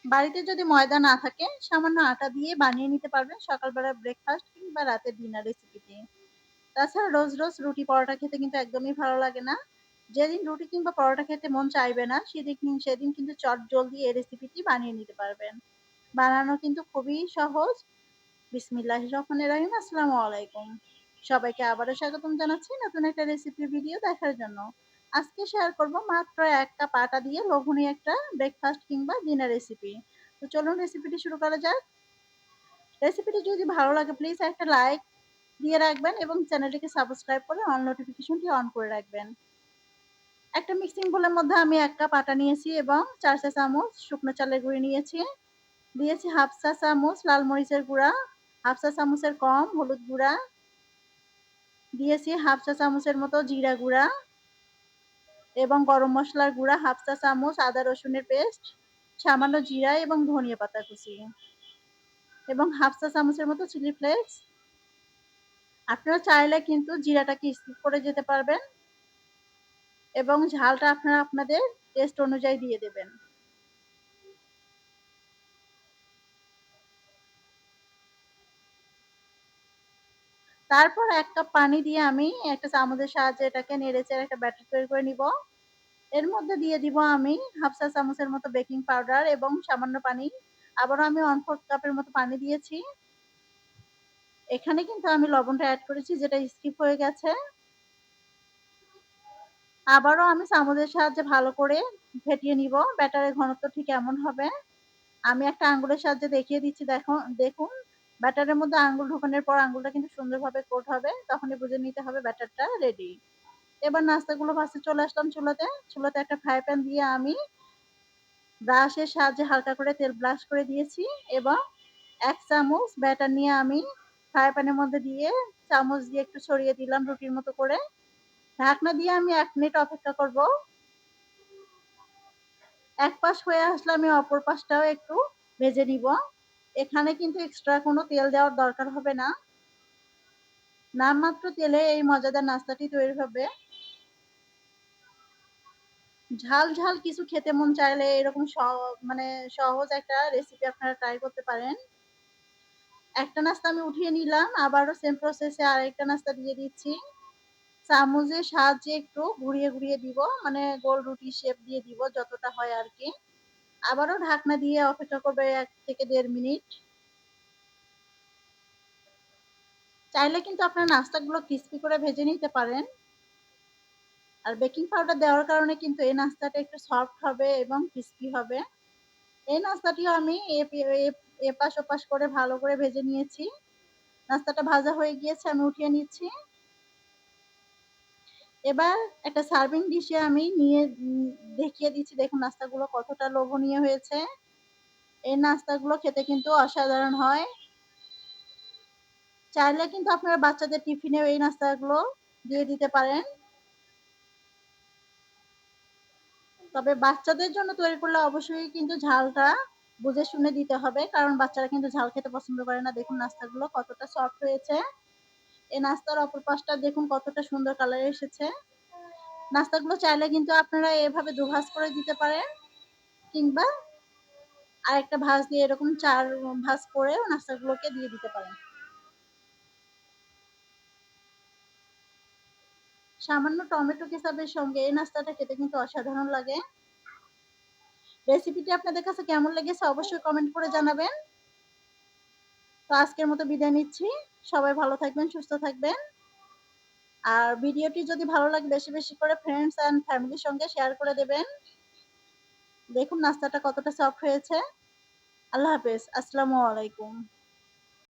বাড়িতে যদি ময়দা না থাকে সামান্য আটা দিয়ে বানিয়ে নিতে পারবেন সকালবেলা ব্রেকফাস্ট কিংবা রাতের ডিনার রেসিপিটি। তাছাড়া রোজ রোজ রুটি পরোটা খেতে কিন্তু একদমই ভালো লাগে না। যেদিন রুটি কিংবা পরোটা খেতে মন চাইবে না সেদিন কিন্তু চটজলদি এই রেসিপিটি বানিয়ে নিতে পারবেন। বানানো কিন্তু খুবই সহজ। বিসমিল্লাহির রহমানির রহিম। আসসালামু আলাইকুম। সবাইকে আবারও স্বাগতম জানাচ্ছি নতুন একটা রেসিপি ভিডিও দেখার জন্য। আজকে শেয়ার করব মাত্র ১ কাপ আটা দিয়ে লোভনীয় একটা ব্রেকফাস্ট কিংবা ডিনার রেসিপি। তো চলুন রেসিপিটি শুরু করা যাক। রেসিপিটি যদি ভালো লাগে প্লিজ একটা লাইক দিয়ে রাখবেন এবং চ্যানেলটিকে সাবস্ক্রাইব করে অল নোটিফিকেশনটি অন করে রাখবেন। একটা মিক্সিং বোলের মধ্যে আমি ১ কাপ আটা নিয়েছি এবং ৪ চা চামচ শুকনো চালের গুঁড়ি নিয়েছি। দিয়েছি ১/২ চা চামচ লাল মরিচের গুঁড়া, ১/২ চা চামচের কম হলুদ গুঁড়া, দিয়েছি ১/২ চা চামচের মতো জিরা গুঁড়া এবং গরম মসলার গুঁড়া ১/২ চা চামচ, আদা রসুনের পেস্ট, সামান্য জিরা এবং ধনিয়া পাতা কুচি এবং ১/২ চা চামচের মতো চিলি ফ্লেক্স। আপনারা চাইলে কিন্তু জিরাটাকে স্কিপ করে যেতে পারবেন এবং ঝালটা আপনারা আপনাদের টেস্ট অনুযায়ী দিয়ে দেবেন। তারপর ১ কাপ পানি দিয়ে আমি একটা চামচের সাহায্যে এটাকে নেড়েচেড়ে একটা ব্যাটার তৈরি করে নিব। এর মধ্যে দিয়ে দিব আমি ১/২ চা চামচের মতো বেকিং পাউডার এবং সামান্য পানি। আবারও আমি 1/4 কাপের মতো পানি দিয়েছি। এখানে কিন্তু আমি লবণটা এড করেছি যেটা স্কিপ হয়ে গেছে। আবারও আমি চামচের সাহায্যে ভালো করে ফেটিয়ে নিব। ব্যাটারের ঘনত্ব ঠিক এমন হবে। আমি একটা আঙ্গুলের সাহায্যে দেখিয়ে দিচ্ছি দেখুন ব্যাটারের মধ্যে আঙ্গুল ঢোকানোর পর আঙ্গুলটা কিন্তু সুন্দরভাবে কোট হবে। তখনই বুঝে নিতে হবে ব্যাটারটা রেডি। এবার নাস্তাগুলো ভাজতে চলে আসলাম চুলাতে। চুলাতে একটা ফ্রাই প্যান দিয়ে আমি ব্রাশের সাহায্যে হালকা করে তেল ব্রাশ করে দিয়েছি এবং ১ চামচ ব্যাটার নিয়ে আমি ফ্রাই প্যানের মধ্যে দিয়ে চামচ দিয়ে একটু ছড়িয়ে দিলাম রুটির মতো করে। ঢাকনা দিয়ে আমি ১ মিনিট অপেক্ষা করব। এক পাশ হয়ে আসলে আমি অপর পাশটাও একটু ভেজে নিব। এখানে কিন্তু এক্সট্রা কোনো তেল দেওয়ার দরকার হবে না। নামমাত্র তেলে এই মজাদার নাস্তাটি তৈরি হবে। ঝাল, ঝাল কিছু খেতে মন চাইলে এরকম মানে সহজ একটা রেসিপি আপনারা ট্রাই করতে পারেন। একটা নাস্তা আমি উঠিয়ে নিলাম। আবারও সেম প্রসেস এ আরেকটা নাস্তা দিয়ে দিচ্ছি। চামচের সাহায্যে একটু ঘুরিয়ে, ঘুরিয়ে দিব। মানে গোল রুটির শেপ দিয়ে দিব যতটা হয় আরকি। আবারও ঢাকনা দিয়ে অপেক্ষা করব ১ থেকে ১.৫ মিনিট। চাইলে কিন্তু আপনারা নাস্তাগুলো ক্রিসপি করে ভেজে নিতে পারেন। আর বেকিং পাউডার দেওয়ার কারণে কিন্তু এই নাস্তাটা একটু সফট হবে এবং ক্রিসপি হবে। এই নাস্তাটিও আমি এপাশ ওপাশ করে ভালো করে ভেজে নিয়েছি। নাস্তাটা ভাজা হয়ে গিয়েছে আমি উঠিয়ে নিচ্ছি। এবার একটা সার্ভিং ডিশে আমি নিয়ে দেখিয়ে দিচ্ছি দেখুন নাস্তাগুলো কতটা লোভনীয় হয়েছে। এই নাস্তাগুলো খেতে কিন্তু অসাধারণ হয়। চাইলে কিন্তু আপনারা বাচ্চাদের টিফিনেও এই নাস্তাগুলো দিয়ে দিতে পারেন। তবে বাচ্চাদের জন্য তৈরি করলে অবশ্যই কিন্তু ঝালটা বুঝে শুনে দিতে হবে। কারণ বাচ্চারা কিন্তু ঝাল খেতে পছন্দ করে না। দেখুন নাস্তাগুলো কতটা সফট হয়েছে। এই নাস্তার অপর পাশটা দেখুন কতটা সুন্দর কালার এসেছে। নাস্তাগুলো চাইলে কিন্তু আপনারা এভাবে ২ ভাঁজ করে দিতে পারেন কিংবা আরেকটা ভাঁজ দিয়ে এরকম ৪ ভাঁজ করেও নাস্তাগুলোকে দিয়ে দিতে পারেন। সামান্য টমেটো কেচাপের সঙ্গে এই নাস্তাটা খেতে কিন্তু অসাধারণ লাগে। রেসিপিটি আপনাদের কাছে কেমন লেগেছে অবশ্যই কমেন্ট করে জানাবেন। তো আজকের মতো বিদায় নিচ্ছি। সবাই ভালো থাকবেন, সুস্থ থাকবেন। আর ভিডিওটি যদি ভালো লাগে বেশি, বেশি করে ফ্রেন্ডস অ্যান্ড ফ্যামিলির সঙ্গে শেয়ার করে দেবেন। দেখুন নাস্তাটা কতটা সফট হয়েছে। আল্লাহ হাফেজ। আসসালামু আলাইকুম।